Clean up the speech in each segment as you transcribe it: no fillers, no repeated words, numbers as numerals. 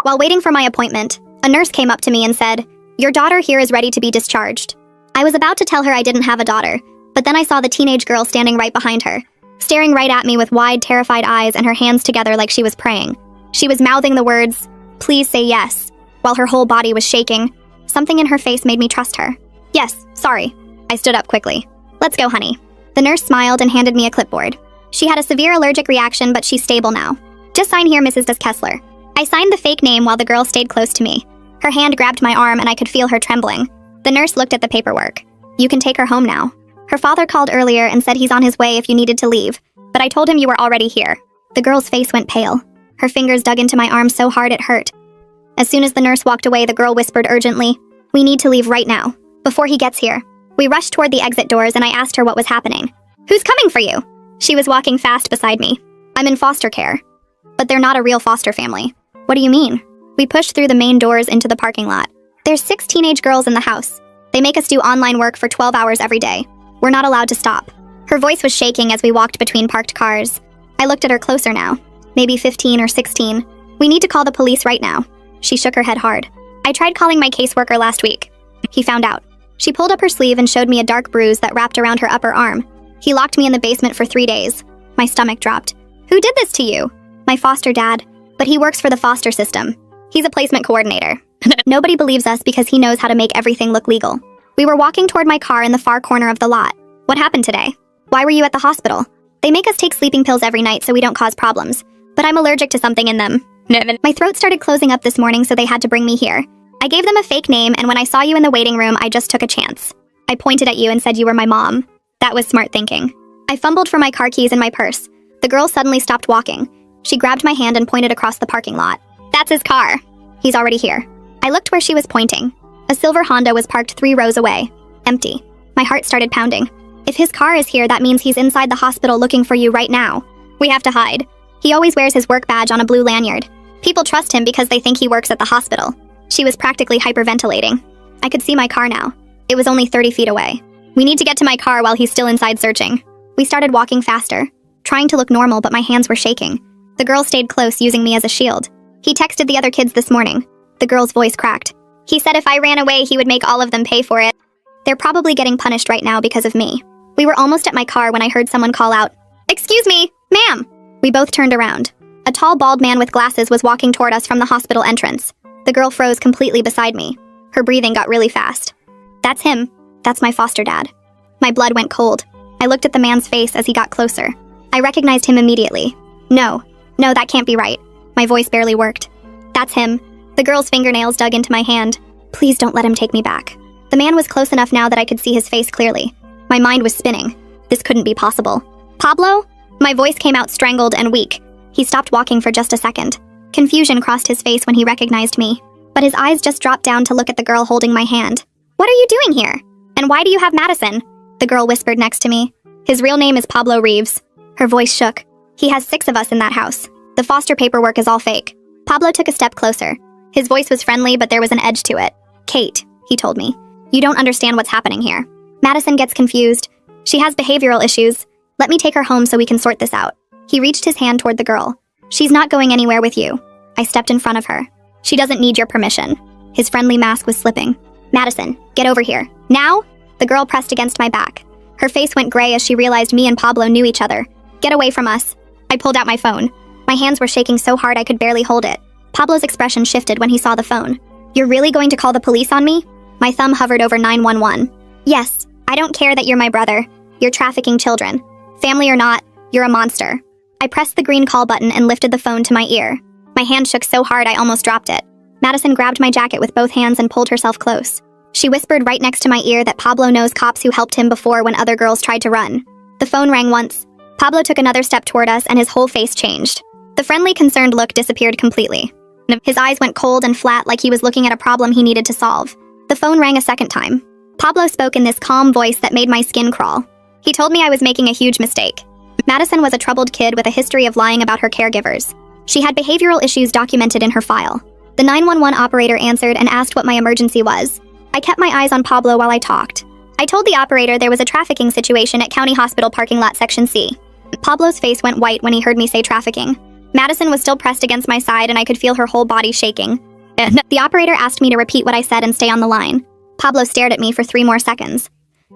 While waiting for my appointment, a nurse came up to me and said, "Your daughter here is ready to be discharged." I was about to tell her I didn't have a daughter, but then I saw the teenage girl standing right behind her, staring right at me with wide, terrified eyes and her hands together like she was praying. She was mouthing the words, "Please say yes," while her whole body was shaking. Something in her face made me trust her. "Yes, sorry." I stood up quickly. "Let's go, honey." The nurse smiled and handed me a clipboard. She had a severe allergic reaction, but she's stable now. "Just sign here, Mrs. Kessler." I signed the fake name while the girl stayed close to me. Her hand grabbed my arm and I could feel her trembling. The nurse looked at the paperwork. "You can take her home now. Her father called earlier and said he's on his way if you needed to leave, but I told him you were already here." The girl's face went pale. Her fingers dug into my arm so hard it hurt. As soon as the nurse walked away, the girl whispered urgently, "We need to leave right now, before he gets here." We rushed toward the exit doors and I asked her what was happening. "Who's coming for you?" She was walking fast beside me. "I'm in foster care." "But they're not a real foster family." "What do you mean?" We pushed through the main doors into the parking lot. "There's 6 teenage girls in the house. They make us do online work for 12 hours every day. We're not allowed to stop." Her voice was shaking as we walked between parked cars. I looked at her closer now. Maybe 15 or 16. "We need to call the police right now." She shook her head hard. "I tried calling my caseworker last week. He found out." She pulled up her sleeve and showed me a dark bruise that wrapped around her upper arm. "He locked me in the basement for 3 days. My stomach dropped. "Who did this to you?" "My foster dad. But he works for the foster system. He's a placement coordinator." Nobody believes us because he knows how to make everything look legal. We were walking toward my car in the far corner of the lot. "What happened today? Why were you at the hospital?" "They make us take sleeping pills every night so we don't cause problems. But I'm allergic to something in them. My throat started closing up this morning, so they had to bring me here. I gave them a fake name, and when I saw you in the waiting room, I just took a chance. I pointed at you and said you were my mom. That was smart thinking." I fumbled for my car keys in my purse. The girl suddenly stopped walking. She grabbed my hand and pointed across the parking lot. "That's his car. He's already here." I looked where she was pointing. A silver Honda was parked 3 rows away, empty. My heart started pounding. If his car is here, that means he's inside the hospital looking for you right now. We have to hide. He always wears his work badge on a blue lanyard. People trust him because they think he works at the hospital. She was practically hyperventilating. I could see my car now. It was only 30 feet away. "We need to get to my car while he's still inside searching." We started walking faster, trying to look normal, but my hands were shaking. The girl stayed close, using me as a shield. "He texted the other kids this morning." The girl's voice cracked. "He said if I ran away, he would make all of them pay for it." They're probably getting punished right now because of me. We were almost at my car when I heard someone call out, "Excuse me, ma'am." We both turned around. A tall, bald man with glasses was walking toward us from the hospital entrance. The girl froze completely beside me. Her breathing got really fast. "That's him. That's my foster dad." My blood went cold. I looked at the man's face as he got closer. I recognized him immediately. No, that can't be right." My voice barely worked. "That's him." The girl's fingernails dug into my hand. "Please don't let him take me back." The man was close enough now that I could see his face clearly. My mind was spinning. This couldn't be possible. "Pablo?" My voice came out strangled and weak. He stopped walking for just a second. Confusion crossed his face when he recognized me, but his eyes just dropped down to look at the girl holding my hand. "What are you doing here? And why do you have Madison?" The girl whispered next to me. "His real name is Pablo Reeves." Her voice shook. "He has 6 of us in that house. The foster paperwork is all fake." Pablo took a step closer. His voice was friendly, but there was an edge to it. "Kate," he told me, "you don't understand what's happening here. Madison gets confused. She has behavioral issues. Let me take her home so we can sort this out." He reached his hand toward the girl. "She's not going anywhere with you." I stepped in front of her. "She doesn't need your permission." His friendly mask was slipping. "Madison, get over here. Now?" The girl pressed against my back. Her face went gray as she realized me and Pablo knew each other. "Get away from us." I pulled out my phone. My hands were shaking so hard I could barely hold it. Pablo's expression shifted when he saw the phone. "You're really going to call the police on me?" My thumb hovered over 911. "Yes, I don't care that you're my brother. You're trafficking children. Family or not, you're a monster." I pressed the green call button and lifted the phone to my ear. My hand shook so hard I almost dropped it. Madison grabbed my jacket with both hands and pulled herself close. She whispered right next to my ear that Pablo knows cops who helped him before when other girls tried to run. The phone rang once. Pablo took another step toward us and his whole face changed. The friendly, concerned look disappeared completely. His eyes went cold and flat like he was looking at a problem he needed to solve. The phone rang a second time. Pablo spoke in this calm voice that made my skin crawl. He told me I was making a huge mistake. Madison was a troubled kid with a history of lying about her caregivers. She had behavioral issues documented in her file. The 911 operator answered and asked what my emergency was. I kept my eyes on Pablo while I talked. I told the operator there was a trafficking situation at County Hospital parking lot section C. Pablo's face went white when he heard me say trafficking. Madison was still pressed against my side and I could feel her whole body shaking. The operator asked me to repeat what I said and stay on the line. Pablo stared at me for 3 more seconds.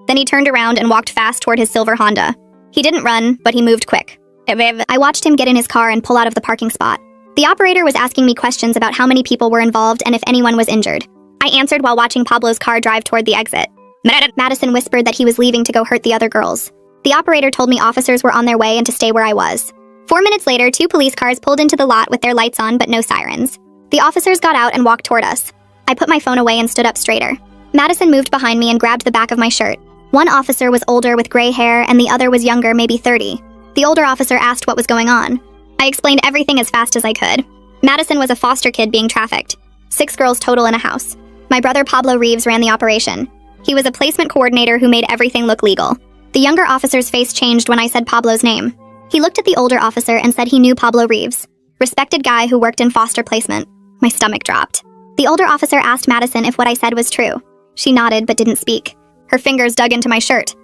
Then he turned around and walked fast toward his silver Honda. He didn't run, but he moved quick. I watched him get in his car and pull out of the parking spot. The operator was asking me questions about how many people were involved and if anyone was injured. I answered while watching Pablo's car drive toward the exit. Madison whispered that he was leaving to go hurt the other girls. The operator told me officers were on their way and to stay where I was. 4 minutes later, 2 police cars pulled into the lot with their lights on but no sirens. The officers got out and walked toward us. I put my phone away and stood up straighter. Madison moved behind me and grabbed the back of my shirt. One officer was older with gray hair and the other was younger, maybe 30. The older officer asked what was going on. I explained everything as fast as I could. Madison was a foster kid being trafficked. 6 girls total in a house. My brother Pablo Reeves ran the operation. He was a placement coordinator who made everything look legal. The younger officer's face changed when I said Pablo's name. He looked at the older officer and said he knew Pablo Reeves. Respected guy who worked in foster placement. My stomach dropped. The older officer asked Madison if what I said was true. She nodded but didn't speak. Her fingers dug into my shirt.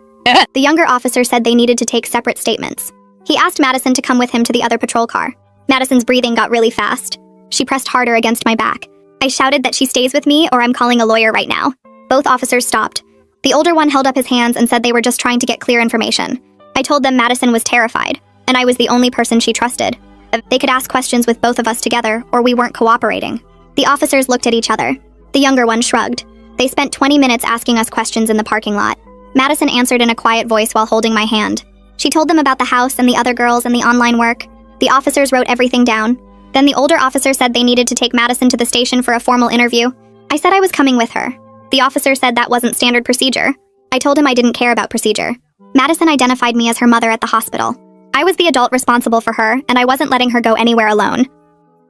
The younger officer said they needed to take separate statements. He asked Madison to come with him to the other patrol car. Madison's breathing got really fast. She pressed harder against my back. I shouted that she stays with me or I'm calling a lawyer right now. Both officers stopped. The older one held up his hands and said they were just trying to get clear information. I told them Madison was terrified, and I was the only person she trusted. They could ask questions with both of us together, or we weren't cooperating. The officers looked at each other. The younger one shrugged. They spent 20 minutes asking us questions in the parking lot. Madison answered in a quiet voice while holding my hand. She told them about the house and the other girls and the online work. The officers wrote everything down. Then the older officer said they needed to take Madison to the station for a formal interview. I said I was coming with her. The officer said that wasn't standard procedure. I told him I didn't care about procedure. Madison identified me as her mother at the hospital. I was the adult responsible for her, and I wasn't letting her go anywhere alone.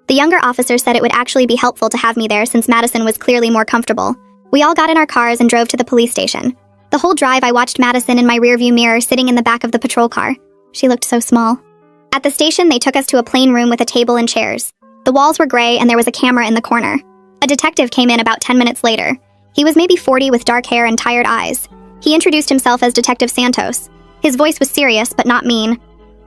The younger officer said it would actually be helpful to have me there since Madison was clearly more comfortable. We all got in our cars and drove to the police station. The whole drive I watched Madison in my rearview mirror sitting in the back of the patrol car. She looked so small. At the station, they took us to a plain room with a table and chairs. The walls were gray and there was a camera in the corner. A detective came in about 10 minutes later. He was maybe 40 with dark hair and tired eyes. He introduced himself as Detective Santos. His voice was serious but not mean.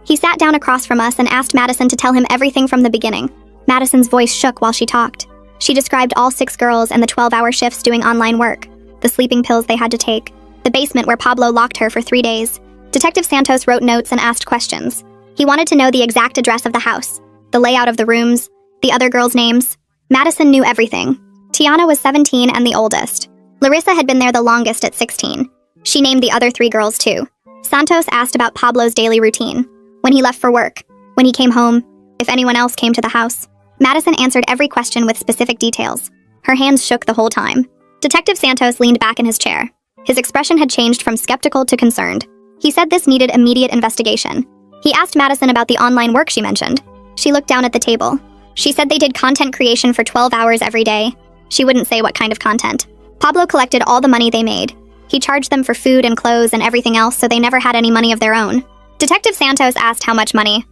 He sat down across from us and asked Madison to tell him everything from the beginning. Madison's voice shook while she talked. She described all 6 girls and the 12-hour shifts doing online work, the sleeping pills they had to take, the basement where Pablo locked her for 3 days. Detective Santos wrote notes and asked questions. He wanted to know the exact address of the house, the layout of the rooms, the other girls' names. Madison knew everything. Tiana was 17 and the oldest. Larissa had been there the longest at 16. She named the other 3 girls too. Santos asked about Pablo's daily routine, when he left for work, when he came home, if anyone else came to the house. Madison answered every question with specific details. Her hands shook the whole time. Detective Santos leaned back in his chair. His expression had changed from skeptical to concerned. He said this needed immediate investigation. He asked Madison about the online work she mentioned. She looked down at the table. She said they did content creation for 12 hours every day. She wouldn't say what kind of content. Pablo collected all the money they made. He charged them for food and clothes and everything else, so they never had any money of their own. Detective Santos asked how much money.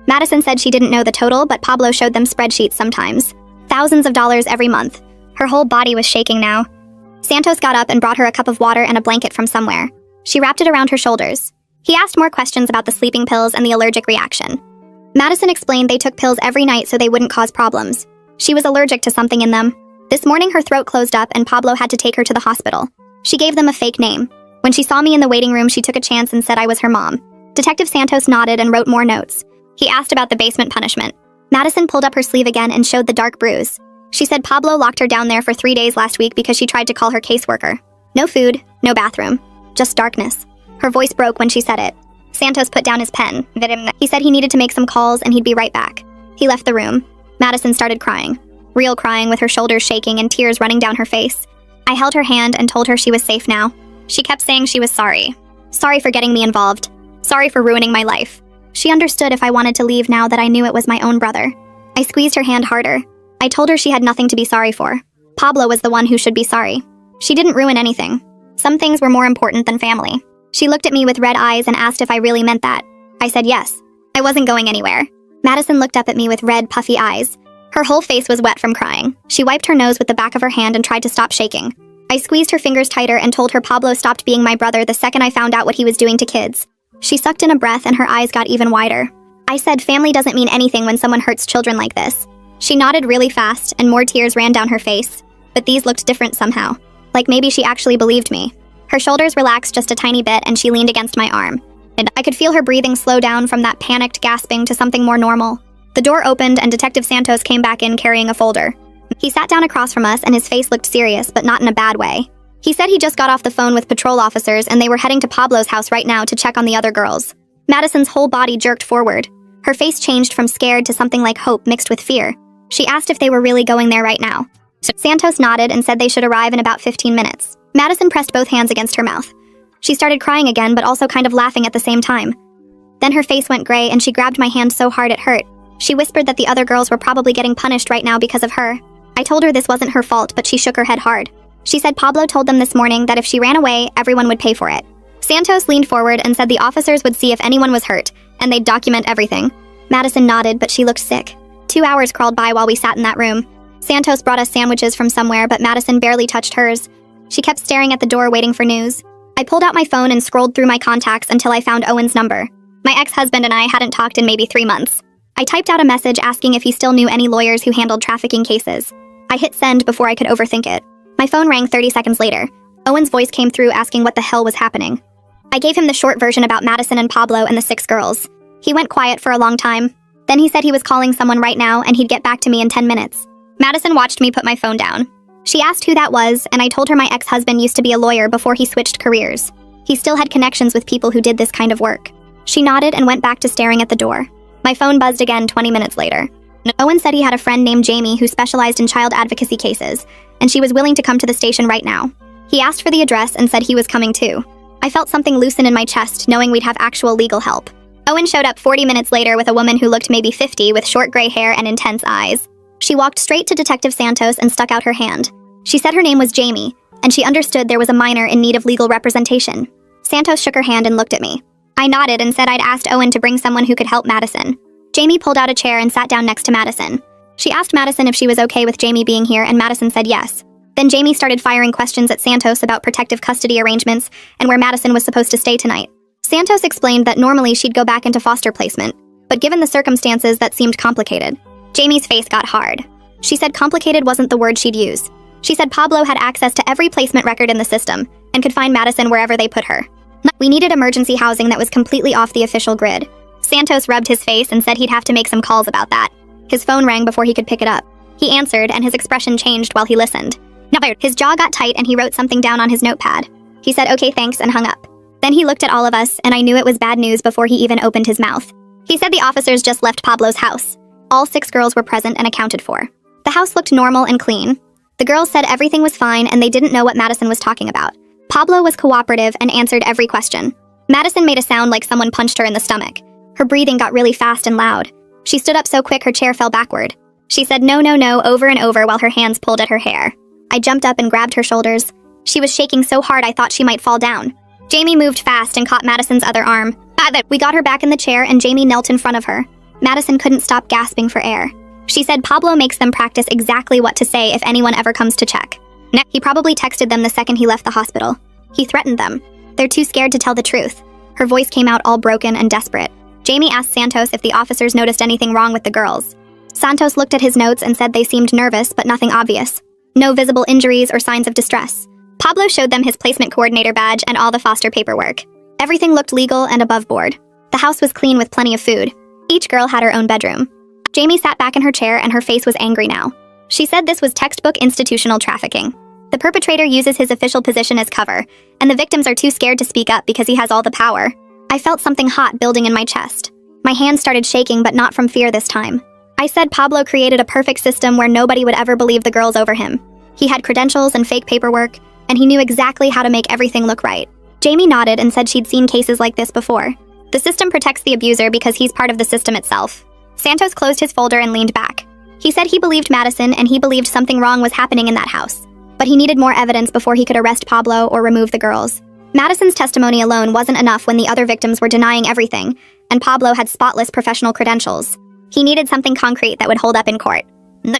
Madison said she didn't know the total, but Pablo showed them spreadsheets sometimes. Thousands of dollars every month. Her whole body was shaking now. Santos got up and brought her a cup of water and a blanket from somewhere. She wrapped it around her shoulders. He asked more questions about the sleeping pills and the allergic reaction. Madison explained they took pills every night so they wouldn't cause problems. She was allergic to something in them. This morning her throat closed up and Pablo had to take her to the hospital. She gave them a fake name. When she saw me in the waiting room, she took a chance and said I was her mom. Detective Santos nodded and wrote more notes. He asked about the basement punishment. Madison pulled up her sleeve again and showed the dark bruise. She said Pablo locked her down there for 3 days last week because she tried to call her caseworker. No food, no bathroom, just darkness. Her voice broke when she said it. Santos put down his pen. He said he needed to make some calls and he'd be right back. He left the room. Madison started crying. Real crying with her shoulders shaking and tears running down her face. I held her hand and told her she was safe now. She kept saying she was sorry. Sorry for getting me involved. Sorry for ruining my life. She understood if I wanted to leave now that I knew it was my own brother. I squeezed her hand harder. I told her she had nothing to be sorry for. Pablo was the one who should be sorry. She didn't ruin anything. Some things were more important than family. She looked at me with red eyes and asked if I really meant that. I said yes. I wasn't going anywhere. Madison looked up at me with red, puffy eyes. Her whole face was wet from crying. She wiped her nose with the back of her hand and tried to stop shaking. I squeezed her fingers tighter and told her Pablo stopped being my brother the second I found out what he was doing to kids. She sucked in a breath and her eyes got even wider. I said family doesn't mean anything when someone hurts children like this. She nodded really fast and more tears ran down her face, but these looked different somehow. Like maybe she actually believed me. Her shoulders relaxed just a tiny bit and she leaned against my arm. And I could feel her breathing slow down from that panicked gasping to something more normal. The door opened and Detective Santos came back in carrying a folder. He sat down across from us and his face looked serious, but not in a bad way. He said he just got off the phone with patrol officers and they were heading to Pablo's house right now to check on the other girls. Madison's whole body jerked forward. Her face changed from scared to something like hope mixed with fear. She asked if they were really going there right now. Santos nodded and said they should arrive in about 15 minutes. Madison pressed both hands against her mouth. She started crying again, but also kind of laughing at the same time. Then her face went gray and she grabbed my hand so hard it hurt. She whispered that the other girls were probably getting punished right now because of her. I told her this wasn't her fault, but she shook her head hard. She said Pablo told them this morning that if she ran away, everyone would pay for it. Santos leaned forward and said the officers would see if anyone was hurt, and they'd document everything. Madison nodded, but she looked sick. 2 hours crawled by while we sat in that room. Santos brought us sandwiches from somewhere, but Madison barely touched hers. She kept staring at the door waiting for news. I pulled out my phone and scrolled through my contacts until I found Owen's number. My ex-husband and I hadn't talked in maybe 3 months. I typed out a message asking if he still knew any lawyers who handled trafficking cases. I hit send before I could overthink it. My phone rang 30 seconds later. Owen's voice came through asking what the hell was happening. I gave him the short version about Madison and Pablo and the 6 girls. He went quiet for a long time. Then he said he was calling someone right now and he'd get back to me in 10 minutes. Madison watched me put my phone down. She asked who that was, and I told her my ex-husband used to be a lawyer before he switched careers. He still had connections with people who did this kind of work. She nodded and went back to staring at the door. My phone buzzed again 20 minutes later. Owen said he had a friend named Jamie who specialized in child advocacy cases, and she was willing to come to the station right now. He asked for the address and said he was coming too. I felt something loosen in my chest, knowing we'd have actual legal help. Owen showed up 40 minutes later with a woman who looked maybe 50 with short gray hair and intense eyes. She walked straight to Detective Santos and stuck out her hand. She said her name was Jamie, and she understood there was a minor in need of legal representation. Santos shook her hand and looked at me. I nodded and said I'd asked Owen to bring someone who could help Madison. Jamie pulled out a chair and sat down next to Madison. She asked Madison if she was okay with Jamie being here, and Madison said yes. Then Jamie started firing questions at Santos about protective custody arrangements and where Madison was supposed to stay tonight. Santos explained that normally she'd go back into foster placement, but given the circumstances, that seemed complicated. Jamie's face got hard. She said complicated wasn't the word she'd use. She said Pablo had access to every placement record in the system and could find Madison wherever they put her. We needed emergency housing that was completely off the official grid. Santos rubbed his face and said he'd have to make some calls about that. His phone rang before he could pick it up. He answered, and his expression changed while he listened. His jaw got tight and he wrote something down on his notepad. He said, "Okay, thanks," and hung up. Then he looked at all of us, and I knew it was bad news before he even opened his mouth. He said the officers just left Pablo's house. All 6 girls were present and accounted for. The house looked normal and clean. The girls said everything was fine and they didn't know what Madison was talking about. Pablo was cooperative and answered every question. Madison made a sound like someone punched her in the stomach. Her breathing got really fast and loud. She stood up so quick her chair fell backward. She said no, no, no over and over while her hands pulled at her hair. I jumped up and grabbed her shoulders. She was shaking so hard I thought she might fall down. Jamie moved fast and caught Madison's other arm. We got her back in the chair and Jamie knelt in front of her. Madison couldn't stop gasping for air. She said Pablo makes them practice exactly what to say if anyone ever comes to check. He probably texted them the second he left the hospital. He threatened them. They're too scared to tell the truth. Her voice came out all broken and desperate. Jamie asked Santos if the officers noticed anything wrong with the girls. Santos looked at his notes and said they seemed nervous, but nothing obvious. No visible injuries or signs of distress. Pablo showed them his placement coordinator badge and all the foster paperwork. Everything looked legal and above board. The house was clean with plenty of food. Each girl had her own bedroom. Jamie sat back in her chair and her face was angry now. She said this was textbook institutional trafficking. The perpetrator uses his official position as cover, and the victims are too scared to speak up because he has all the power. I felt something hot building in my chest. My hands started shaking, but not from fear this time. I said Pablo created a perfect system where nobody would ever believe the girls over him. He had credentials and fake paperwork, and he knew exactly how to make everything look right. Jamie nodded and said she'd seen cases like this before. The system protects the abuser because he's part of the system itself. Santos closed his folder and leaned back. He said he believed Madison and he believed something wrong was happening in that house. But he needed more evidence before he could arrest Pablo or remove the girls. Madison's testimony alone wasn't enough when the other victims were denying everything, and Pablo had spotless professional credentials. He needed something concrete that would hold up in court.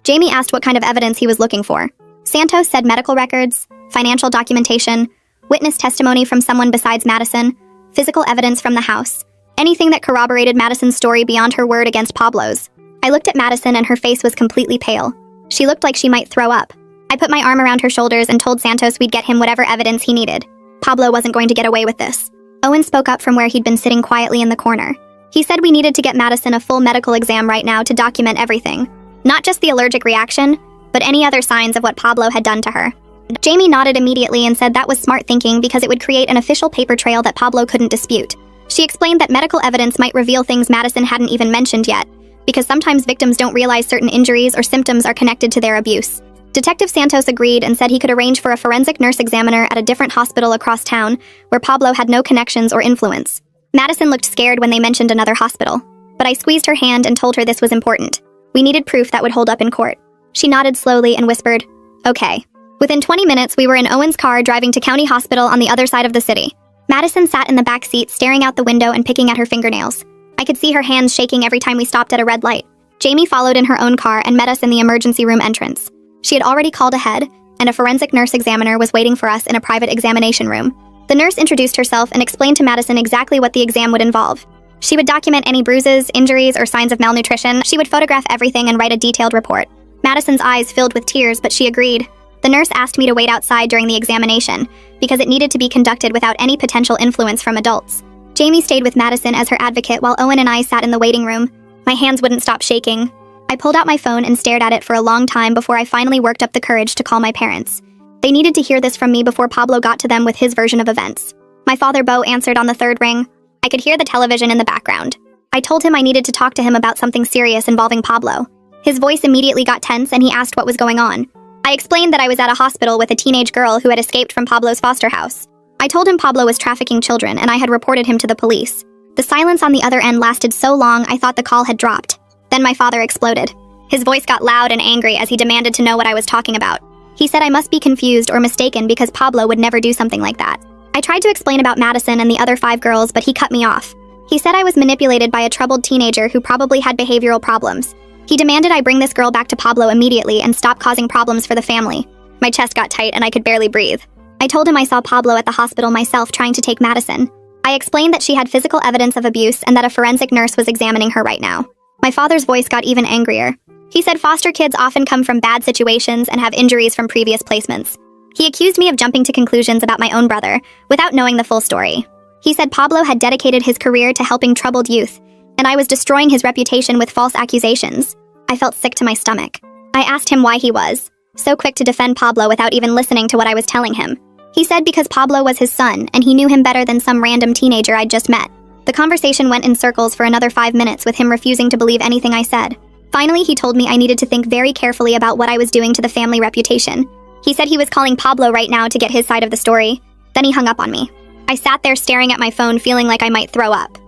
Jamie asked what kind of evidence he was looking for. Santos said medical records, financial documentation, witness testimony from someone besides Madison, physical evidence from the house, anything that corroborated Madison's story beyond her word against Pablo's. I looked at Madison and her face was completely pale. She looked like she might throw up. I put my arm around her shoulders and told Santos we'd get him whatever evidence he needed. Pablo wasn't going to get away with this. Owen spoke up from where he'd been sitting quietly in the corner. He said we needed to get Madison a full medical exam right now to document everything. Not just the allergic reaction, but any other signs of what Pablo had done to her. Jamie nodded immediately and said that was smart thinking because it would create an official paper trail that Pablo couldn't dispute. She explained that medical evidence might reveal things Madison hadn't even mentioned yet, because sometimes victims don't realize certain injuries or symptoms are connected to their abuse. Detective Santos agreed and said he could arrange for a forensic nurse examiner at a different hospital across town where Pablo had no connections or influence. Madison looked scared when they mentioned another hospital, but I squeezed her hand and told her this was important. We needed proof that would hold up in court. She nodded slowly and whispered, "Okay." Within 20 minutes, we were in Owen's car driving to County Hospital on the other side of the city. Madison sat in the back seat staring out the window and picking at her fingernails. I could see her hands shaking every time we stopped at a red light. Jamie followed in her own car and met us in the emergency room entrance. She had already called ahead, and a forensic nurse examiner was waiting for us in a private examination room. The nurse introduced herself and explained to Madison exactly what the exam would involve. She would document any bruises, injuries, or signs of malnutrition. She would photograph everything and write a detailed report. Madison's eyes filled with tears, but she agreed. The nurse asked me to wait outside during the examination because it needed to be conducted without any potential influence from adults. Jamie stayed with Madison as her advocate while Owen and I sat in the waiting room. My hands wouldn't stop shaking. I pulled out my phone and stared at it for a long time before I finally worked up the courage to call my parents. They needed to hear this from me before Pablo got to them with his version of events. My father, Bo, answered on the third ring. I could hear the television in the background. I told him I needed to talk to him about something serious involving Pablo. His voice immediately got tense and he asked what was going on. I explained that I was at a hospital with a teenage girl who had escaped from Pablo's foster house. I told him Pablo was trafficking children and I had reported him to the police. The silence on the other end lasted so long I thought the call had dropped. Then my father exploded. His voice got loud and angry as he demanded to know what I was talking about. He said I must be confused or mistaken because Pablo would never do something like that. I tried to explain about Madison and the other 5 girls, but he cut me off. He said I was manipulated by a troubled teenager who probably had behavioral problems. He demanded I bring this girl back to Pablo immediately and stop causing problems for the family. My chest got tight and I could barely breathe. I told him I saw Pablo at the hospital myself trying to take Madison. I explained that she had physical evidence of abuse and that a forensic nurse was examining her right now. My father's voice got even angrier. He said foster kids often come from bad situations and have injuries from previous placements. He accused me of jumping to conclusions about my own brother without knowing the full story. He said Pablo had dedicated his career to helping troubled youth, and I was destroying his reputation with false accusations. I felt sick to my stomach. I asked him why he was so quick to defend Pablo without even listening to what I was telling him. He said because Pablo was his son, and he knew him better than some random teenager I'd just met. The conversation went in circles for another 5 minutes with him refusing to believe anything I said. Finally, he told me I needed to think very carefully about what I was doing to the family reputation. He said he was calling Pablo right now to get his side of the story. Then he hung up on me. I sat there staring at my phone feeling like I might throw up.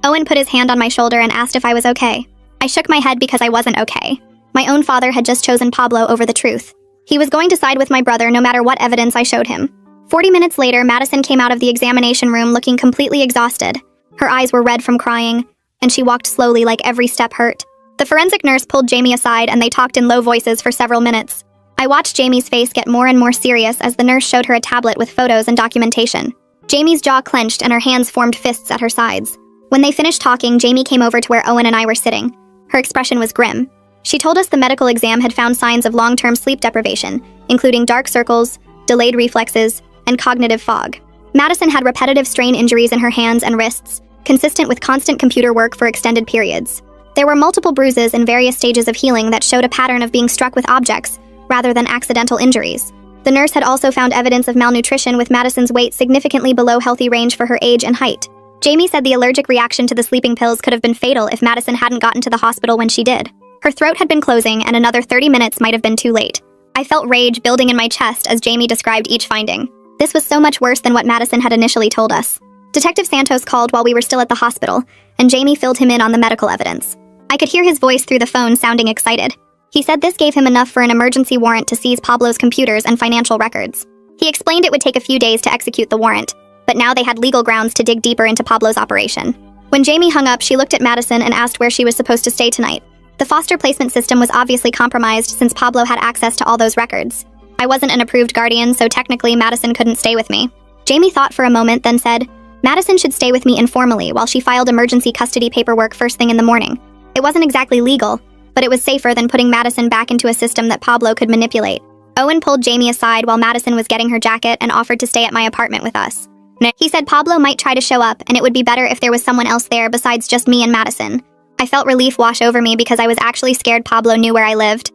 Owen put his hand on my shoulder and asked if I was okay. I shook my head because I wasn't okay. My own father had just chosen Pablo over the truth. He was going to side with my brother no matter what evidence I showed him. 40 minutes later, Madison came out of the examination room looking completely exhausted. Her eyes were red from crying, and she walked slowly like every step hurt. The forensic nurse pulled Jamie aside and they talked in low voices for several minutes. I watched Jamie's face get more and more serious as the nurse showed her a tablet with photos and documentation. Jamie's jaw clenched and her hands formed fists at her sides. When they finished talking, Jamie came over to where Owen and I were sitting. Her expression was grim. She told us the medical exam had found signs of long-term sleep deprivation, including dark circles, delayed reflexes, and cognitive fog. Madison had repetitive strain injuries in her hands and wrists, consistent with constant computer work for extended periods. There were multiple bruises in various stages of healing that showed a pattern of being struck with objects, rather than accidental injuries. The nurse had also found evidence of malnutrition with Madison's weight significantly below healthy range for her age and height. Jamie said the allergic reaction to the sleeping pills could have been fatal if Madison hadn't gotten to the hospital when she did. Her throat had been closing and another 30 minutes might have been too late. I felt rage building in my chest as Jamie described each finding. This was so much worse than what Madison had initially told us. Detective Santos called while we were still at the hospital, and Jamie filled him in on the medical evidence. I could hear his voice through the phone sounding excited. He said this gave him enough for an emergency warrant to seize Pablo's computers and financial records. He explained it would take a few days to execute the warrant, but now they had legal grounds to dig deeper into Pablo's operation. When Jamie hung up, she looked at Madison and asked where she was supposed to stay tonight. The foster placement system was obviously compromised since Pablo had access to all those records. I wasn't an approved guardian, so technically Madison couldn't stay with me. Jamie thought for a moment, then said, Madison should stay with me informally while she filed emergency custody paperwork first thing in the morning. It wasn't exactly legal, but it was safer than putting Madison back into a system that Pablo could manipulate. Owen pulled Jamie aside while Madison was getting her jacket and offered to stay at my apartment with us. He said Pablo might try to show up and it would be better if there was someone else there besides just me and Madison. I felt relief wash over me because I was actually scared Pablo knew where I lived.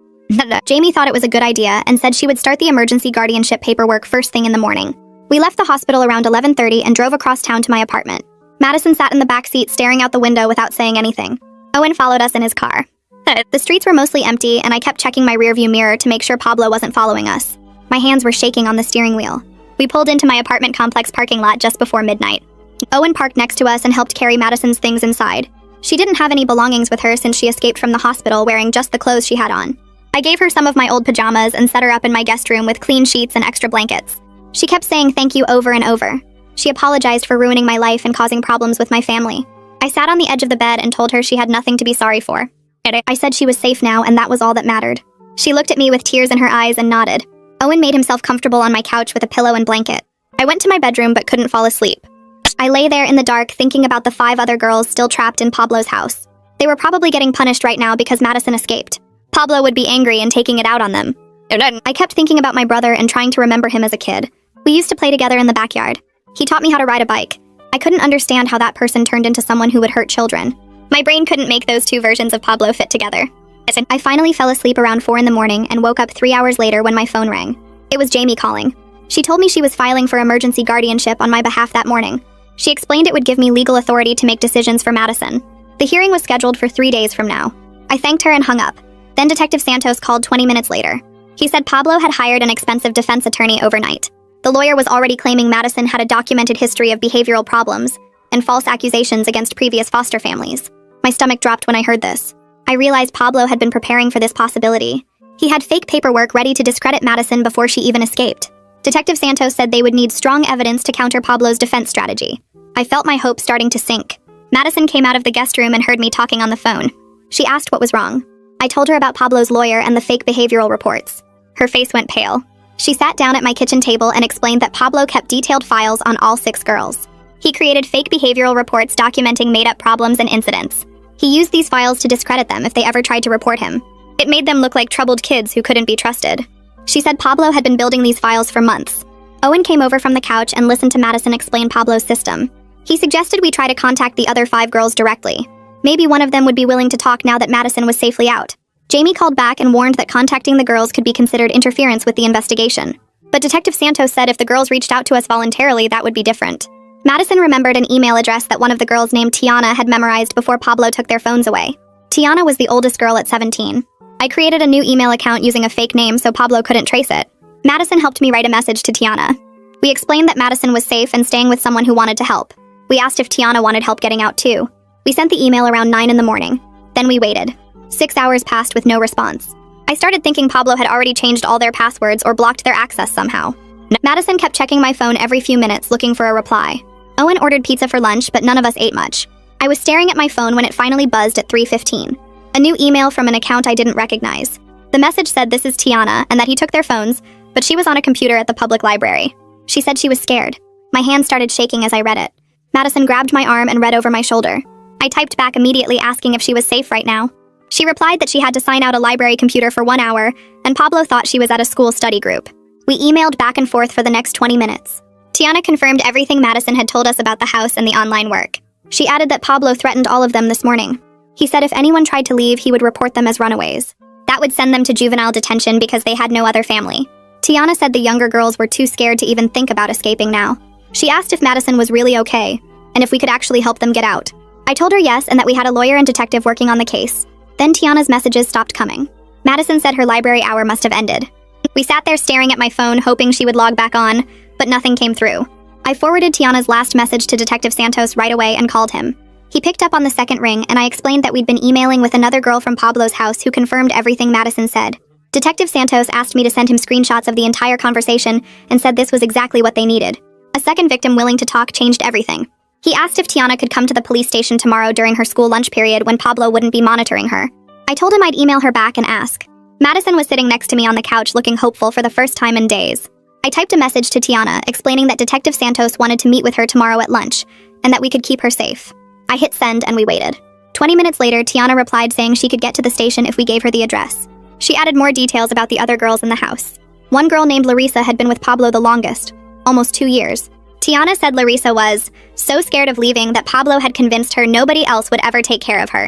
Jamie thought it was a good idea and said she would start the emergency guardianship paperwork first thing in the morning. We left the hospital around 11:30 and drove across town to my apartment. Madison sat in the back seat staring out the window without saying anything. Owen followed us in his car. The streets were mostly empty and I kept checking my rearview mirror to make sure Pablo wasn't following us. My hands were shaking on the steering wheel. We pulled into my apartment complex parking lot just before midnight. Owen parked next to us and helped carry Madison's things inside. She didn't have any belongings with her since she escaped from the hospital wearing just the clothes she had on. I gave her some of my old pajamas and set her up in my guest room with clean sheets and extra blankets. She kept saying thank you over and over. She apologized for ruining my life and causing problems with my family. I sat on the edge of the bed and told her she had nothing to be sorry for. I said she was safe now and that was all that mattered. She looked at me with tears in her eyes and nodded. Owen made himself comfortable on my couch with a pillow and blanket. I went to my bedroom but couldn't fall asleep. I lay there in the dark thinking about the 5 other girls still trapped in Pablo's house. They were probably getting punished right now because Madison escaped. Pablo would be angry and taking it out on them. I kept thinking about my brother and trying to remember him as a kid. We used to play together in the backyard. He taught me how to ride a bike. I couldn't understand how that person turned into someone who would hurt children. My brain couldn't make those 2 versions of Pablo fit together. I finally fell asleep around 4 in the morning and woke up 3 hours later when my phone rang. It was Jamie calling. She told me she was filing for emergency guardianship on my behalf that morning. She explained it would give me legal authority to make decisions for Madison. The hearing was scheduled for 3 days from now. I thanked her and hung up. Then Detective Santos called 20 minutes later. He said Pablo had hired an expensive defense attorney overnight. The lawyer was already claiming Madison had a documented history of behavioral problems and false accusations against previous foster families. My stomach dropped when I heard this. I realized Pablo had been preparing for this possibility. He had fake paperwork ready to discredit Madison before she even escaped. Detective Santos said they would need strong evidence to counter Pablo's defense strategy. I felt my hopes starting to sink. Madison came out of the guest room and heard me talking on the phone. She asked what was wrong. I told her about Pablo's lawyer and the fake behavioral reports. Her face went pale. She sat down at my kitchen table and explained that Pablo kept detailed files on all 6 girls. He created fake behavioral reports documenting made-up problems and incidents. He used these files to discredit them if they ever tried to report him. It made them look like troubled kids who couldn't be trusted. She said Pablo had been building these files for months. Owen came over from the couch and listened to Madison explain Pablo's system. He suggested we try to contact the other 5 girls directly. Maybe one of them would be willing to talk now that Madison was safely out. Jamie called back and warned that contacting the girls could be considered interference with the investigation. But Detective Santos said if the girls reached out to us voluntarily, that would be different. Madison remembered an email address that one of the girls named Tiana had memorized before Pablo took their phones away. Tiana was the oldest girl at 17. I created a new email account using a fake name so Pablo couldn't trace it. Madison helped me write a message to Tiana. We explained that Madison was safe and staying with someone who wanted to help. We asked if Tiana wanted help getting out too. We sent the email around 9 in the morning. Then we waited. 6 hours passed with no response. I started thinking Pablo had already changed all their passwords or blocked their access somehow. Madison kept checking my phone every few minutes looking for a reply. Owen ordered pizza for lunch, but none of us ate much. I was staring at my phone when it finally buzzed at 3:15. A new email from an account I didn't recognize. The message said this is Tiana and that he took their phones, but she was on a computer at the public library. She said she was scared. My hand started shaking as I read it. Madison grabbed my arm and read over my shoulder. I typed back immediately asking if she was safe right now. She replied that she had to sign out a library computer for 1 hour, and Pablo thought she was at a school study group. We emailed back and forth for the next 20 minutes. Tiana confirmed everything Madison had told us about the house and the online work. She added that Pablo threatened all of them this morning. He said if anyone tried to leave, he would report them as runaways. That would send them to juvenile detention because they had no other family. Tiana said the younger girls were too scared to even think about escaping now. She asked if Madison was really okay, and if we could actually help them get out. I told her yes and that we had a lawyer and detective working on the case. Then Tiana's messages stopped coming. Madison said her library hour must have ended. We sat there staring at my phone, hoping she would log back on, but nothing came through. I forwarded Tiana's last message to Detective Santos right away and called him. He picked up on the second ring, and I explained that we'd been emailing with another girl from Pablo's house who confirmed everything Madison said. Detective Santos asked me to send him screenshots of the entire conversation and said this was exactly what they needed. A second victim willing to talk changed everything. He asked if Tiana could come to the police station tomorrow during her school lunch period when Pablo wouldn't be monitoring her. I told him I'd email her back and ask. Madison was sitting next to me on the couch looking hopeful for the first time in days. I typed a message to Tiana explaining that Detective Santos wanted to meet with her tomorrow at lunch and that we could keep her safe. I hit send and we waited. 20 minutes later, Tiana replied saying she could get to the station if we gave her the address. She added more details about the other girls in the house. One girl named Larissa had been with Pablo the longest, almost 2 years. Tiana said Larissa was so scared of leaving that Pablo had convinced her nobody else would ever take care of her.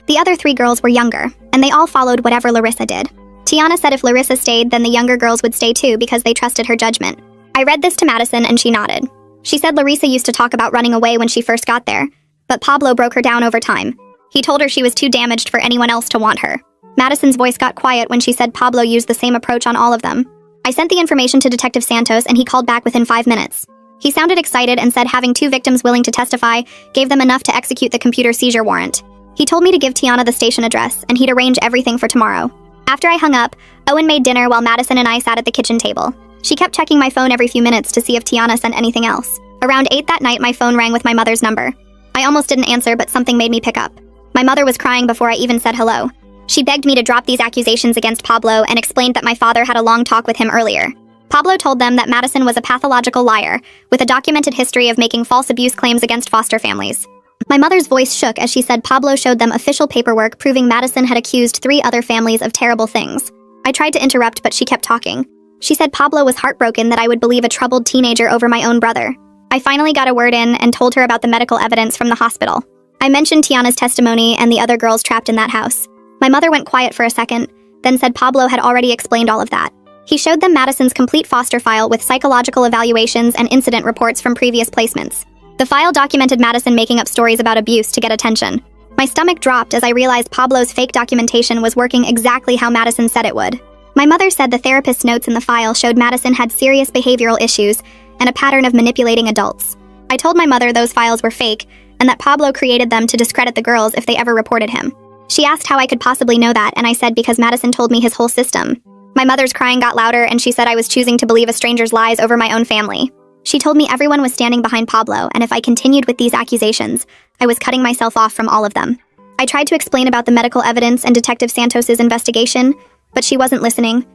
The other 3 girls were younger, and they all followed whatever Larissa did. Tiana said if Larissa stayed, then the younger girls would stay too because they trusted her judgment. I read this to Madison and she nodded. She said Larissa used to talk about running away when she first got there, but Pablo broke her down over time. He told her she was too damaged for anyone else to want her. Madison's voice got quiet when she said Pablo used the same approach on all of them. I sent the information to Detective Santos and he called back within 5 minutes. He sounded excited and said having 2 victims willing to testify gave them enough to execute the computer seizure warrant. He told me to give Tiana the station address and he'd arrange everything for tomorrow. After I hung up, Owen made dinner while Madison and I sat at the kitchen table. She kept checking my phone every few minutes to see if Tiana sent anything else. Around 8 that night, my phone rang with my mother's number. I almost didn't answer, but something made me pick up. My mother was crying before I even said hello. She begged me to drop these accusations against Pablo and explained that my father had a long talk with him earlier. Pablo told them that Madison was a pathological liar, with a documented history of making false abuse claims against foster families. My mother's voice shook as she said Pablo showed them official paperwork proving Madison had accused 3 other families of terrible things. I tried to interrupt, but she kept talking. She said Pablo was heartbroken that I would believe a troubled teenager over my own brother. I finally got a word in and told her about the medical evidence from the hospital. I mentioned Tiana's testimony and the other girls trapped in that house. My mother went quiet for a second, then said Pablo had already explained all of that. He showed them Madison's complete foster file with psychological evaluations and incident reports from previous placements. The file documented Madison making up stories about abuse to get attention. My stomach dropped as I realized Pablo's fake documentation was working exactly how Madison said it would. My mother said the therapist's notes in the file showed Madison had serious behavioral issues and a pattern of manipulating adults. I told my mother those files were fake and that Pablo created them to discredit the girls if they ever reported him. She asked how I could possibly know that, and I said because Madison told me his whole system. My mother's crying got louder and she said I was choosing to believe a stranger's lies over my own family. She told me everyone was standing behind Pablo, and if I continued with these accusations, I was cutting myself off from all of them. I tried to explain about the medical evidence and Detective Santos's investigation, but she wasn't listening.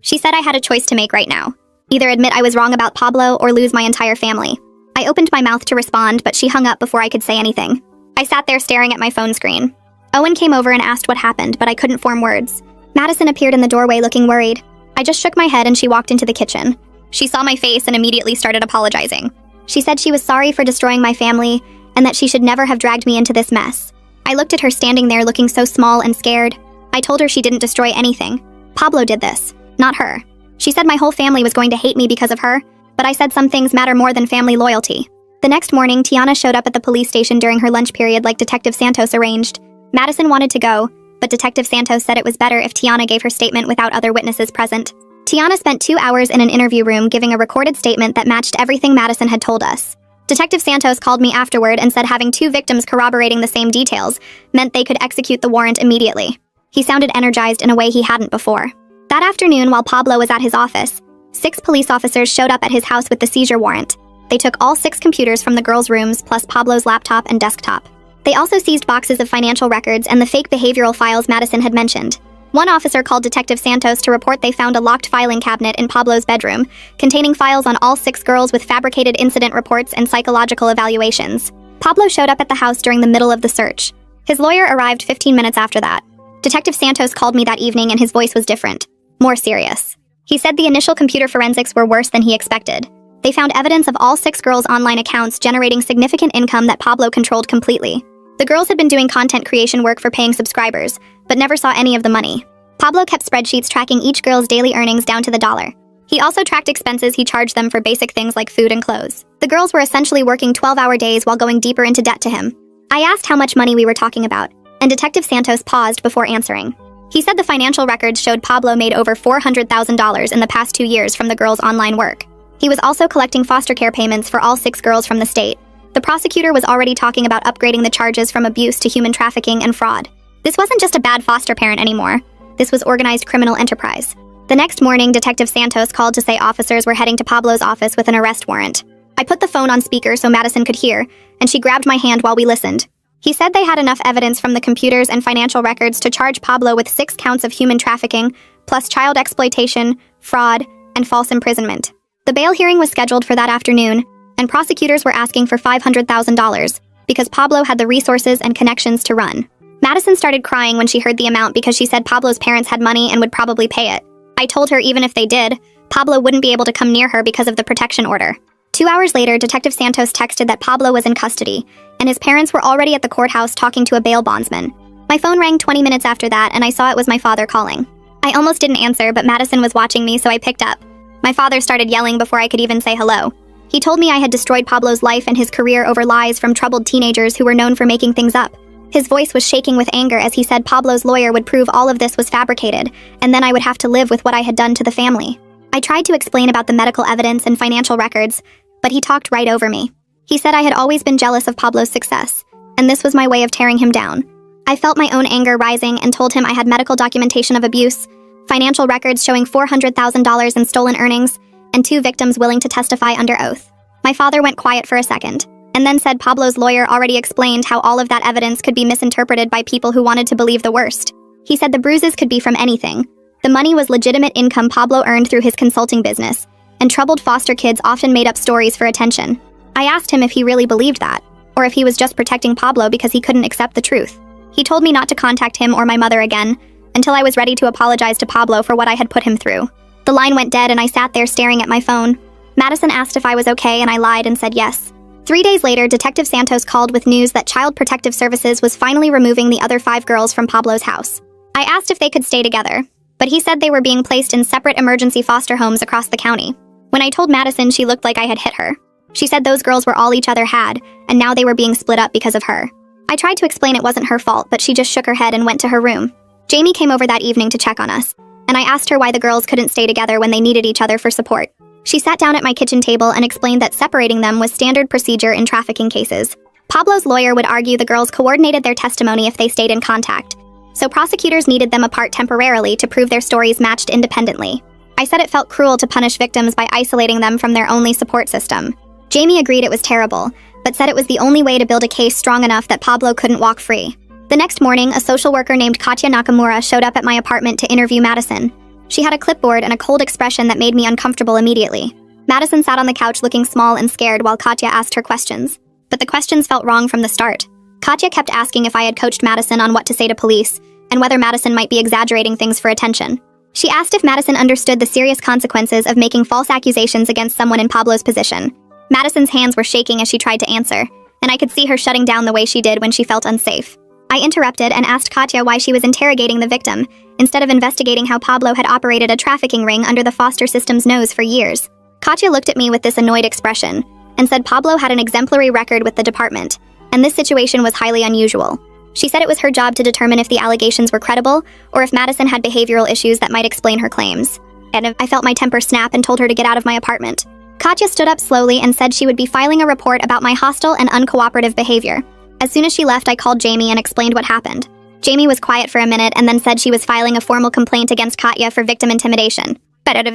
She said I had a choice to make right now. Either admit I was wrong about Pablo or lose my entire family. I opened my mouth to respond, but she hung up before I could say anything. I sat there staring at my phone screen. Owen came over and asked what happened, but I couldn't form words. Madison appeared in the doorway looking worried. I just shook my head and she walked into the kitchen. She saw my face and immediately started apologizing. She said she was sorry for destroying my family and that she should never have dragged me into this mess. I looked at her standing there looking so small and scared. I told her she didn't destroy anything. Pablo did this, not her. She said my whole family was going to hate me because of her, but I said some things matter more than family loyalty. The next morning, Tiana showed up at the police station during her lunch period like Detective Santos arranged. Madison wanted to go, but Detective Santos said it was better if Tiana gave her statement without other witnesses present. Tiana spent 2 hours in an interview room giving a recorded statement that matched everything Madison had told us. Detective Santos called me afterward and said having 2 victims corroborating the same details meant they could execute the warrant immediately. He sounded energized in a way he hadn't before. That afternoon, while Pablo was at his office, 6 police officers showed up at his house with the seizure warrant. They took all 6 computers from the girls' rooms plus Pablo's laptop and desktop. They also seized boxes of financial records and the fake behavioral files Madison had mentioned. One officer called Detective Santos to report they found a locked filing cabinet in Pablo's bedroom, containing files on all 6 girls with fabricated incident reports and psychological evaluations. Pablo showed up at the house during the middle of the search. His lawyer arrived 15 minutes after that. Detective Santos called me that evening and his voice was different, more serious. He said the initial computer forensics were worse than he expected. They found evidence of all 6 girls' online accounts generating significant income that Pablo controlled completely. The girls had been doing content creation work for paying subscribers, but never saw any of the money. Pablo kept spreadsheets tracking each girl's daily earnings down to the dollar. He also tracked expenses he charged them for basic things like food and clothes. The girls were essentially working 12-hour days while going deeper into debt to him. I asked how much money we were talking about, and Detective Santos paused before answering. He said the financial records showed Pablo made over $400,000 in the past 2 years from the girls' online work. He was also collecting foster care payments for all 6 girls from the state. The prosecutor was already talking about upgrading the charges from abuse to human trafficking and fraud. This wasn't just a bad foster parent anymore. This was organized criminal enterprise. The next morning, Detective Santos called to say officers were heading to Pablo's office with an arrest warrant. I put the phone on speaker so Madison could hear, and she grabbed my hand while we listened. He said they had enough evidence from the computers and financial records to charge Pablo with 6 counts of human trafficking, plus child exploitation, fraud, and false imprisonment. The bail hearing was scheduled for that afternoon, and prosecutors were asking for $500,000 because Pablo had the resources and connections to run. Madison started crying when she heard the amount because she said Pablo's parents had money and would probably pay it. I told her even if they did, Pablo wouldn't be able to come near her because of the protection order. 2 hours later, Detective Santos texted that Pablo was in custody, and his parents were already at the courthouse talking to a bail bondsman. My phone rang 20 minutes after that, and I saw it was my father calling. I almost didn't answer, but Madison was watching me, so I picked up. My father started yelling before I could even say hello. He told me I had destroyed Pablo's life and his career over lies from troubled teenagers who were known for making things up. His voice was shaking with anger as he said Pablo's lawyer would prove all of this was fabricated, and then I would have to live with what I had done to the family. I tried to explain about the medical evidence and financial records, but he talked right over me. He said I had always been jealous of Pablo's success, and this was my way of tearing him down. I felt my own anger rising and told him I had medical documentation of abuse, financial records showing $400,000 in stolen earnings, and 2 victims willing to testify under oath. My father went quiet for a second, and then said Pablo's lawyer already explained how all of that evidence could be misinterpreted by people who wanted to believe the worst. He said the bruises could be from anything. The money was legitimate income Pablo earned through his consulting business, and troubled foster kids often made up stories for attention. I asked him if he really believed that, or if he was just protecting Pablo because he couldn't accept the truth. He told me not to contact him or my mother again, until I was ready to apologize to Pablo for what I had put him through. The line went dead and I sat there staring at my phone. Madison asked if I was okay and I lied and said yes. 3 days later, Detective Santos called with news that Child Protective Services was finally removing the other 5 girls from Pablo's house. I asked if they could stay together, but he said they were being placed in separate emergency foster homes across the county. When I told Madison, she looked like I had hit her. She said those girls were all each other had, and now they were being split up because of her. I tried to explain it wasn't her fault, but she just shook her head and went to her room. Jamie came over that evening to check on us, and I asked her why the girls couldn't stay together when they needed each other for support. She sat down at my kitchen table and explained that separating them was standard procedure in trafficking cases. Pablo's lawyer would argue the girls coordinated their testimony if they stayed in contact, so prosecutors needed them apart temporarily to prove their stories matched independently. I said it felt cruel to punish victims by isolating them from their only support system. Jamie agreed it was terrible, but said it was the only way to build a case strong enough that Pablo couldn't walk free. The next morning, a social worker named Katya Nakamura showed up at my apartment to interview Madison. She had a clipboard and a cold expression that made me uncomfortable immediately. Madison sat on the couch looking small and scared while Katya asked her questions. But the questions felt wrong from the start. Katya kept asking if I had coached Madison on what to say to police, and whether Madison might be exaggerating things for attention. She asked if Madison understood the serious consequences of making false accusations against someone in Pablo's position. Madison's hands were shaking as she tried to answer, and I could see her shutting down the way she did when she felt unsafe. I interrupted and asked Katya why she was interrogating the victim, instead of investigating how Pablo had operated a trafficking ring under the foster system's nose for years. Katya looked at me with this annoyed expression, and said Pablo had an exemplary record with the department, and this situation was highly unusual. She said it was her job to determine if the allegations were credible, or if Madison had behavioral issues that might explain her claims. And I felt my temper snap and told her to get out of my apartment. Katya stood up slowly and said she would be filing a report about my hostile and uncooperative behavior. As soon as she left, I called Jamie and explained what happened. Jamie was quiet for a minute and then said she was filing a formal complaint against Katya for victim intimidation.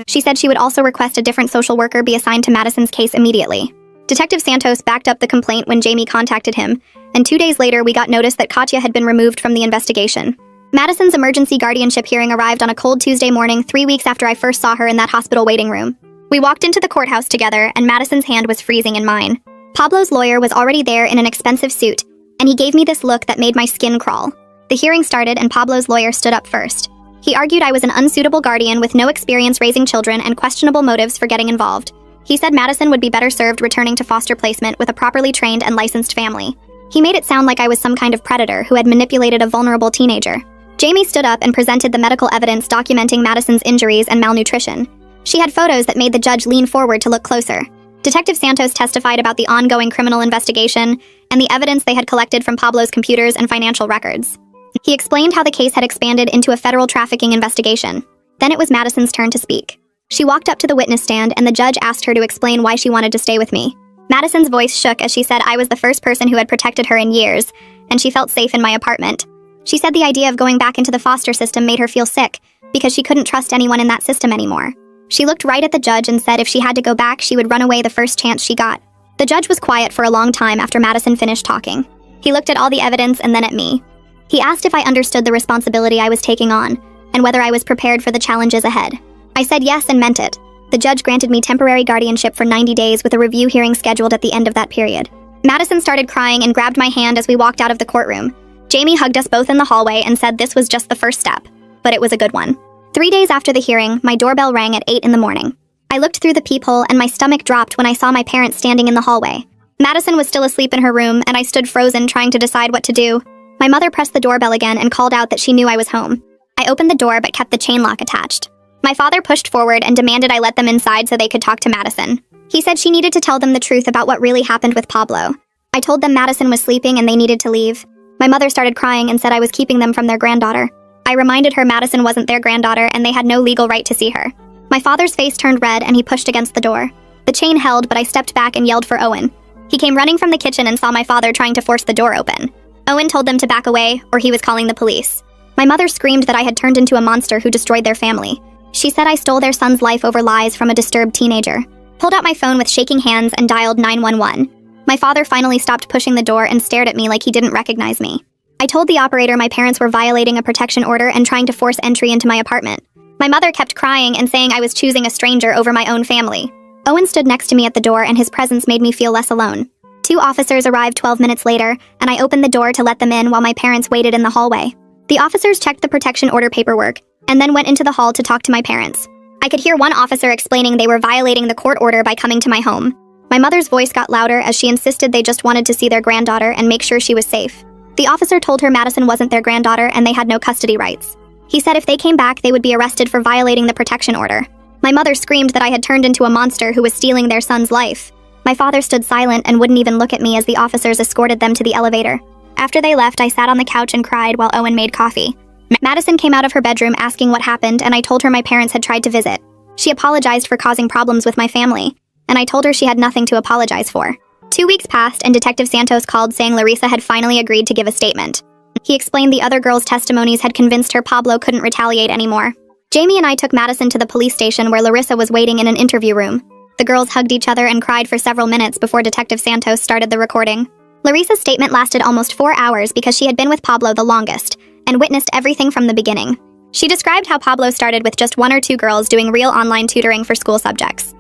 She said she would also request a different social worker be assigned to Madison's case immediately. Detective Santos backed up the complaint when Jamie contacted him, and 2 days later we got notice that Katya had been removed from the investigation. Madison's emergency guardianship hearing arrived on a cold Tuesday morning 3 weeks after I first saw her in that hospital waiting room. We walked into the courthouse together, and Madison's hand was freezing in mine. Pablo's lawyer was already there in an expensive suit, and he gave me this look that made my skin crawl. The hearing started and Pablo's lawyer stood up first. He argued I was an unsuitable guardian with no experience raising children and questionable motives for getting involved. He said Madison would be better served returning to foster placement with a properly trained and licensed family. He made it sound like I was some kind of predator who had manipulated a vulnerable teenager. Jamie stood up and presented the medical evidence documenting Madison's injuries and malnutrition. She had photos that made the judge lean forward to look closer. Detective Santos testified about the ongoing criminal investigation and the evidence they had collected from Pablo's computers and financial records. He explained how the case had expanded into a federal trafficking investigation. Then it was Madison's turn to speak. She walked up to the witness stand and the judge asked her to explain why she wanted to stay with me. Madison's voice shook as she said I was the first person who had protected her in years, and she felt safe in my apartment. She said the idea of going back into the foster system made her feel sick, because she couldn't trust anyone in that system anymore. She looked right at the judge and said if she had to go back, she would run away the first chance she got. The judge was quiet for a long time after Madison finished talking. He looked at all the evidence and then at me. He asked if I understood the responsibility I was taking on, and whether I was prepared for the challenges ahead. I said yes and meant it. The judge granted me temporary guardianship for 90 days with a review hearing scheduled at the end of that period. Madison started crying and grabbed my hand as we walked out of the courtroom. Jamie hugged us both in the hallway and said this was just the first step, but it was a good one. 3 days after the hearing, my doorbell rang at 8 in the morning. I looked through the peephole and my stomach dropped when I saw my parents standing in the hallway. Madison was still asleep in her room and I stood frozen trying to decide what to do. My mother pressed the doorbell again and called out that she knew I was home. I opened the door but kept the chain lock attached. My father pushed forward and demanded I let them inside so they could talk to Madison. He said she needed to tell them the truth about what really happened with Pablo. I told them Madison was sleeping and they needed to leave. My mother started crying and said I was keeping them from their granddaughter. I reminded her Madison wasn't their granddaughter and they had no legal right to see her. My father's face turned red and he pushed against the door. The chain held, but I stepped back and yelled for Owen. He came running from the kitchen and saw my father trying to force the door open. Owen told them to back away, or he was calling the police. My mother screamed that I had turned into a monster who destroyed their family. She said I stole their son's life over lies from a disturbed teenager. Pulled out my phone with shaking hands and dialed 911. My father finally stopped pushing the door and stared at me like he didn't recognize me. I told the operator my parents were violating a protection order and trying to force entry into my apartment. My mother kept crying and saying I was choosing a stranger over my own family. Owen stood next to me at the door and his presence made me feel less alone. 2 officers arrived 12 minutes later, and I opened the door to let them in while my parents waited in the hallway. The officers checked the protection order paperwork, and then went into the hall to talk to my parents. I could hear one officer explaining they were violating the court order by coming to my home. My mother's voice got louder as she insisted they just wanted to see their granddaughter and make sure she was safe. The officer told her Madison wasn't their granddaughter and they had no custody rights. He said if they came back, they would be arrested for violating the protection order. My mother screamed that I had turned into a monster who was stealing their son's life. My father stood silent and wouldn't even look at me as the officers escorted them to the elevator. After they left, I sat on the couch and cried while Owen made coffee. Madison came out of her bedroom asking what happened, and I told her my parents had tried to visit. She apologized for causing problems with my family, and I told her she had nothing to apologize for. 2 weeks passed, and Detective Santos called saying Larissa had finally agreed to give a statement. He explained the other girls' testimonies had convinced her Pablo couldn't retaliate anymore. Jamie and I took Madison to the police station where Larissa was waiting in an interview room. The girls hugged each other and cried for several minutes before Detective Santos started the recording. Larissa's statement lasted almost 4 hours because she had been with Pablo the longest and witnessed everything from the beginning. She described how Pablo started with just 1 or 2 girls doing real online tutoring for school subjects.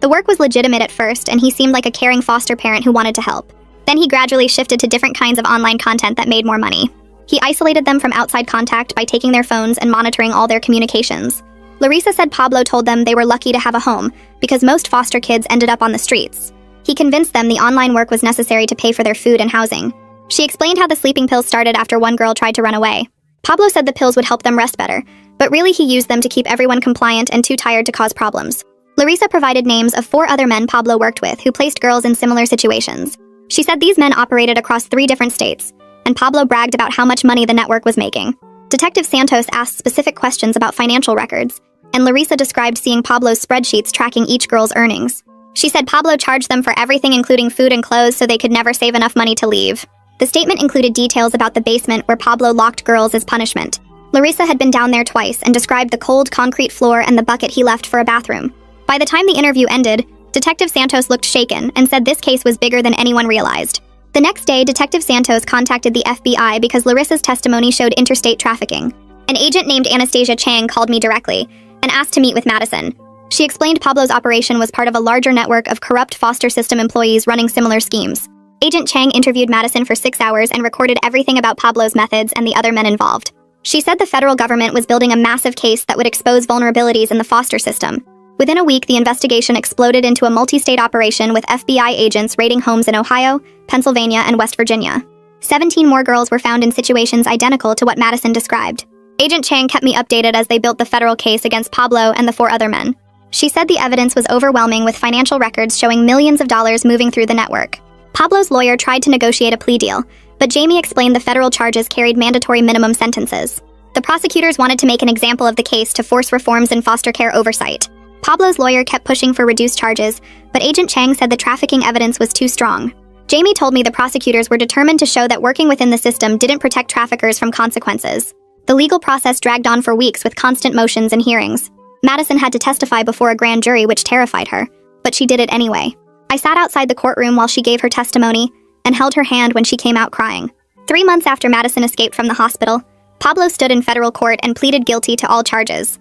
The work was legitimate at first, and he seemed like a caring foster parent who wanted to help. Then he gradually shifted to different kinds of online content that made more money. He isolated them from outside contact by taking their phones and monitoring all their communications. Larissa said Pablo told them they were lucky to have a home because most foster kids ended up on the streets. He convinced them the online work was necessary to pay for their food and housing. She explained how the sleeping pills started after one girl tried to run away. Pablo said the pills would help them rest better, but really he used them to keep everyone compliant and too tired to cause problems. Larissa provided names of 4 other men Pablo worked with who placed girls in similar situations. She said these men operated across 3 different states, and Pablo bragged about how much money the network was making. Detective Santos asked specific questions about financial records, and Larissa described seeing Pablo's spreadsheets tracking each girl's earnings. She said Pablo charged them for everything including food and clothes so they could never save enough money to leave. The statement included details about the basement where Pablo locked girls as punishment. Larissa had been down there twice and described the cold concrete floor and the bucket he left for a bathroom. By the time the interview ended, Detective Santos looked shaken and said this case was bigger than anyone realized. The next day, Detective Santos contacted the FBI because Larissa's testimony showed interstate trafficking. An agent named Anastasia Chang called me directly and asked to meet with Madison. She explained Pablo's operation was part of a larger network of corrupt foster system employees running similar schemes. Agent Chang interviewed Madison for 6 hours and recorded everything about Pablo's methods and the other men involved. She said the federal government was building a massive case that would expose vulnerabilities in the foster system. Within a week, the investigation exploded into a multi-state operation with FBI agents raiding homes in Ohio, Pennsylvania, and West Virginia. 17 more girls were found in situations identical to what Madison described. Agent Chang kept me updated as they built the federal case against Pablo and the 4 other men. She said the evidence was overwhelming with financial records showing millions of dollars moving through the network. Pablo's lawyer tried to negotiate a plea deal, but Jamie explained the federal charges carried mandatory minimum sentences. The prosecutors wanted to make an example of the case to force reforms in foster care oversight. Pablo's lawyer kept pushing for reduced charges, but Agent Chang said the trafficking evidence was too strong. Jamie told me the prosecutors were determined to show that working within the system didn't protect traffickers from consequences. The legal process dragged on for weeks with constant motions and hearings. Madison had to testify before a grand jury, which terrified her, but she did it anyway. I sat outside the courtroom while she gave her testimony and held her hand when she came out crying. 3 months after Madison escaped from the hospital, Pablo stood in federal court and pleaded guilty to all charges.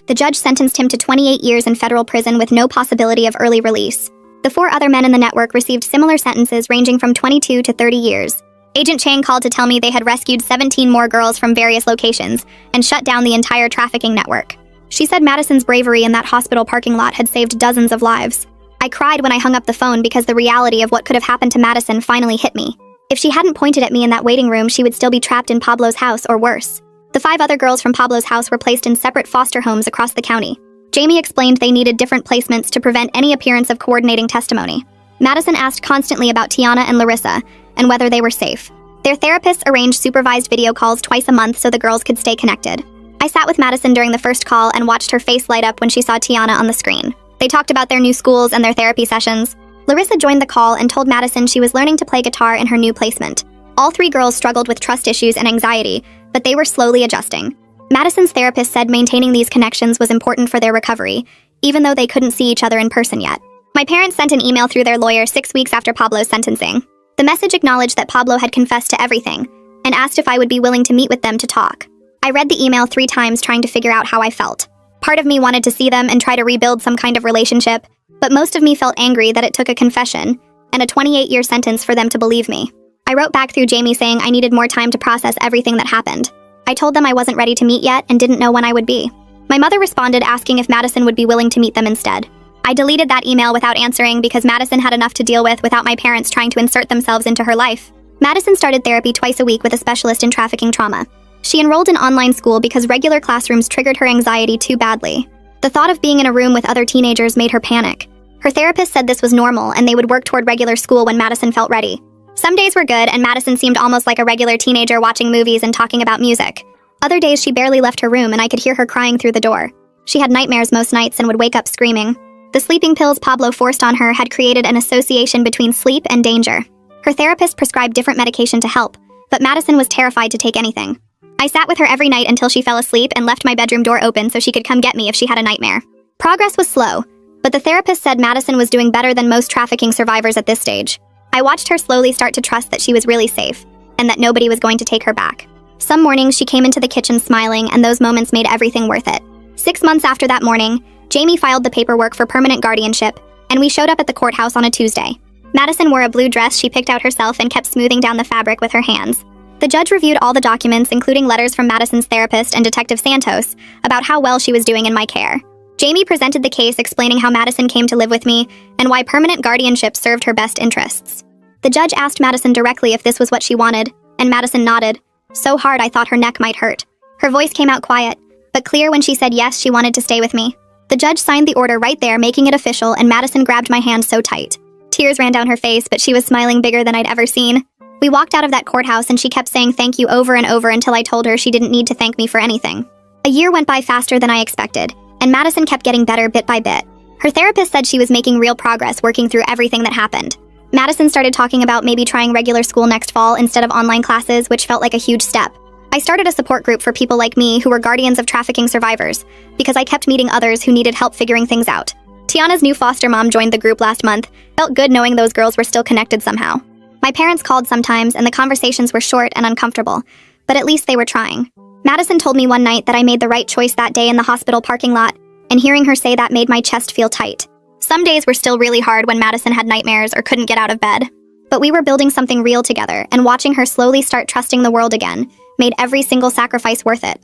The judge sentenced him to 28 years in federal prison with no possibility of early release. The 4 other men in the network received similar sentences ranging from 22 to 30 years. Agent Chang called to tell me they had rescued 17 more girls from various locations and shut down the entire trafficking network. She said Madison's bravery in that hospital parking lot had saved dozens of lives. I cried when I hung up the phone because the reality of what could have happened to Madison finally hit me. If she hadn't pointed at me in that waiting room, she would still be trapped in Pablo's house or worse. The 5 other girls from Pablo's house were placed in separate foster homes across the county. Jamie explained they needed different placements to prevent any appearance of coordinating testimony. Madison asked constantly about Tiana and Larissa and whether they were safe. Their therapists arranged supervised video calls twice a month so the girls could stay connected. I sat with Madison during the first call and watched her face light up when she saw Tiana on the screen. They talked about their new schools and their therapy sessions. Larissa joined the call and told Madison she was learning to play guitar in her new placement. All 3 girls struggled with trust issues and anxiety, but they were slowly adjusting. Madison's therapist said maintaining these connections was important for their recovery, even though they couldn't see each other in person yet. My parents sent an email through their lawyer 6 weeks after Pablo's sentencing. The message acknowledged that Pablo had confessed to everything and asked if I would be willing to meet with them to talk. I read the email 3 times trying to figure out how I felt. Part of me wanted to see them and try to rebuild some kind of relationship, but most of me felt angry that it took a confession and a 28-year sentence for them to believe me. I wrote back through Jamie saying I needed more time to process everything that happened. I told them I wasn't ready to meet yet and didn't know when I would be. My mother responded asking if Madison would be willing to meet them instead. I deleted that email without answering because Madison had enough to deal with without my parents trying to insert themselves into her life. Madison started therapy twice a week with a specialist in trafficking trauma. She enrolled in online school because regular classrooms triggered her anxiety too badly. The thought of being in a room with other teenagers made her panic. Her therapist said this was normal and they would work toward regular school when Madison felt ready. Some days were good and Madison seemed almost like a regular teenager watching movies and talking about music. Other days she barely left her room and I could hear her crying through the door. She had nightmares most nights and would wake up screaming. The sleeping pills Pablo forced on her had created an association between sleep and danger. Her therapist prescribed different medication to help, but Madison was terrified to take anything. I sat with her every night until she fell asleep and left my bedroom door open so she could come get me if she had a nightmare. Progress was slow, but the therapist said Madison was doing better than most trafficking survivors at this stage. I watched her slowly start to trust that she was really safe, and that nobody was going to take her back. Some mornings she came into the kitchen smiling, and those moments made everything worth it. 6 months after that morning, Jamie filed the paperwork for permanent guardianship, and we showed up at the courthouse on a Tuesday. Madison wore a blue dress she picked out herself and kept smoothing down the fabric with her hands. The judge reviewed all the documents, including letters from Madison's therapist and Detective Santos, about how well she was doing in my care. Jamie presented the case explaining how Madison came to live with me and why permanent guardianship served her best interests. The judge asked Madison directly if this was what she wanted, and Madison nodded, so hard I thought her neck might hurt. Her voice came out quiet, but clear when she said yes, she wanted to stay with me. The judge signed the order right there, making it official, and Madison grabbed my hand so tight. Tears ran down her face, but she was smiling bigger than I'd ever seen. We walked out of that courthouse and she kept saying thank you over and over until I told her she didn't need to thank me for anything. A year went by faster than I expected, and Madison kept getting better bit by bit. Her therapist said she was making real progress working through everything that happened. Madison started talking about maybe trying regular school next fall instead of online classes, which felt like a huge step. I started a support group for people like me who were guardians of trafficking survivors, because I kept meeting others who needed help figuring things out. Tiana's new foster mom joined the group last month. Felt good knowing those girls were still connected somehow. My parents called sometimes and the conversations were short and uncomfortable, but at least they were trying. Madison told me one night that I made the right choice that day in the hospital parking lot, and hearing her say that made my chest feel tight. Some days were still really hard when Madison had nightmares or couldn't get out of bed. But we were building something real together, and watching her slowly start trusting the world again made every single sacrifice worth it.